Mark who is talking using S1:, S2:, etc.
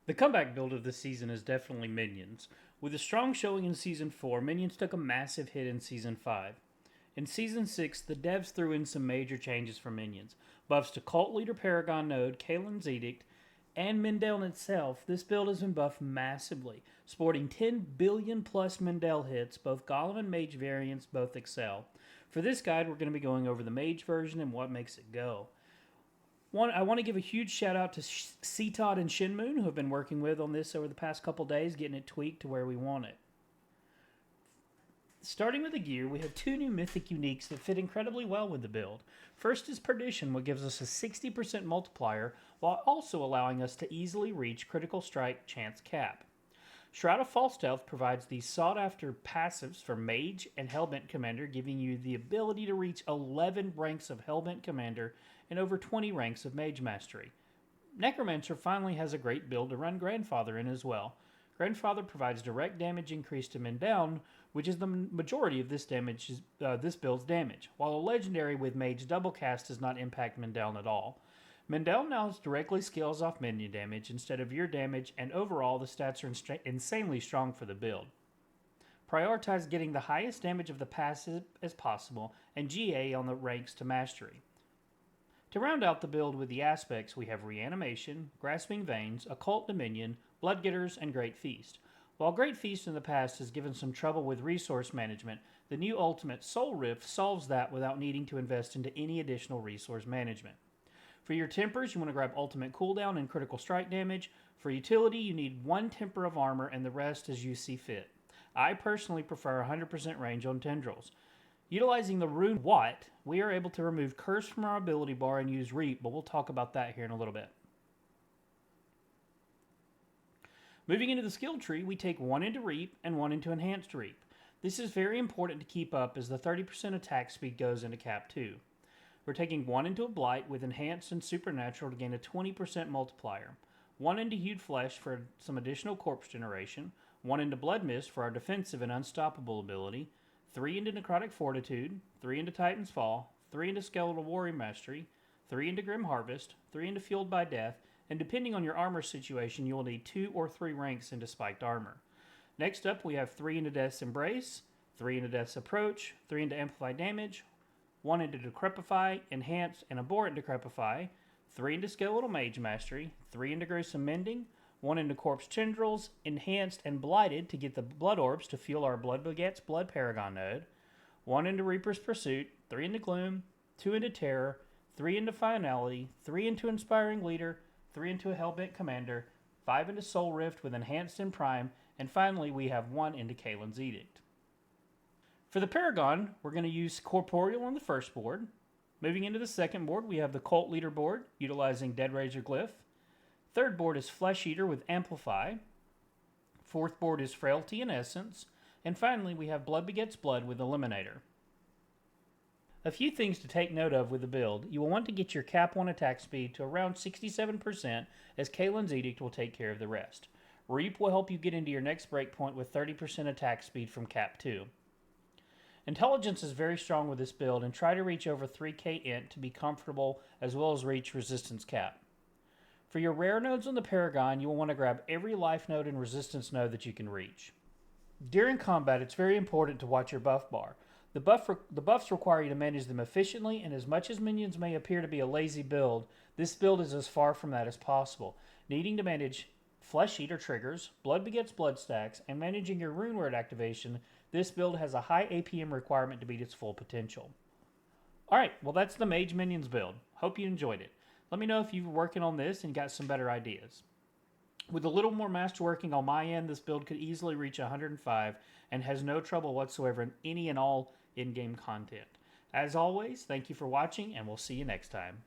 S1: The comeback build of this season is definitely Minions. With a strong showing in Season 4, Minions took a massive hit in Season 5. In Season 6, the devs threw in some major changes for Minions. Buffs to Cult Leader Paragon Node, Kalans Edict, and Mendeln itself. This build has been buffed massively, sporting 10 billion plus Mendel hits. Both Golem and Mage variants both excel. For this guide, we're going to be going over the Mage version and what makes it go. I want to give a huge shout out to CTOD and Shinmoon, who have been working with on this over the past couple days, getting it tweaked to where we want it. Starting with the gear, we have two new mythic uniques that fit incredibly well with the build. First is Perdition, which gives us a 60% multiplier, while also allowing us to easily reach critical strike chance cap. Shroud of False Stealth provides these sought-after passives for Mage and Hellbent Commander, giving you the ability to reach 11 ranks of Hellbent Commander and over 20 ranks of Mage Mastery. Necromancer finally has a great build to run Grandfather in as well. Grandfather provides direct damage increase to Mendeln, which is the majority of this build's damage, while a legendary with Mage Double Cast does not impact Mendeln at all. Mendeln now directly scales off minion damage instead of your damage, and overall the stats are insanely strong for the build. Prioritize getting the highest damage of the passive as possible, and GA on the ranks to mastery. To round out the build with the aspects, we have Reanimation, Grasping Veins, Occult Dominion, Bloodgetters, and Great Feast. While Great Feast in the past has given some trouble with resource management, the new ultimate Soul Rift solves that without needing to invest into any additional resource management. For your tempers, you want to grab ultimate cooldown and critical strike damage. For utility, you need one temper of armor and the rest as you see fit. I personally prefer 100% range on tendrils. Utilizing the rune Watt, we are able to remove Curse from our ability bar and use Reap, but we'll talk about that here in a little bit. Moving into the skill tree, we take one into Reap and one into Enhanced Reap. This is very important to keep up as the 30% attack speed goes into Cap 2. We're taking one into a Blight with Enhanced and Supernatural to gain a 20% multiplier, one into Hued Flesh for some additional corpse generation, one into Blood Mist for our defensive and unstoppable ability, 3 into Necrotic Fortitude, 3 into Titan's Fall, 3 into Skeletal Warrior Mastery, 3 into Grim Harvest, 3 into Fueled by Death, and depending on your armor situation, you will need 2 or 3 ranks into Spiked Armor. Next up, we have 3 into Death's Embrace, 3 into Death's Approach, 3 into Amplify Damage, 1 into Decrepify, Enhance, and Abhorrent Decrepify, 3 into Skeletal Mage Mastery, 3 into Gruesome Mending, 1 into Corpse Tendrils, Enhanced and Blighted to get the Blood Orbs to fuel our Blood Begets Blood Paragon node, 1 into Reaper's Pursuit, 3 into Gloom, 2 into Terror, 3 into Finality, 3 into Inspiring Leader, 3 into a Hellbent Commander, 5 into Soul Rift with Enhanced and Prime, and finally we have 1 into Kalen's Edict. For the Paragon, we're going to use Corporeal on the first board. Moving into the second board, we have the Cult Leader board, utilizing Dead Razor Glyph. Third board is Flesh Eater with Amplify. Fourth board is Frailty and Essence. And finally, we have Blood Begets Blood with Eliminator. A few things to take note of with the build. You will want to get your Cap 1 attack speed to around 67%, as Kalen's Edict will take care of the rest. Reap will help you get into your next breakpoint with 30% attack speed from Cap 2. Intelligence is very strong with this build, and try to reach over 3k int to be comfortable, as well as reach resistance cap. For your rare nodes on the Paragon, you will want to grab every life node and resistance node that you can reach. During combat, it's very important to watch your buff bar. The buffs require you to manage them efficiently, and as much as Minions may appear to be a lazy build, this build is as far from that as possible. Needing to manage Flesh Eater triggers, Blood Begets Blood stacks, and managing your Rune Word activation, this build has a high APM requirement to beat its full potential. Alright, well that's the Mage Minions build. Hope you enjoyed it. Let me know if you were working on this and got some better ideas. With a little more masterworking on my end, this build could easily reach 105 and has no trouble whatsoever in any and all in-game content. As always, thank you for watching, and we'll see you next time.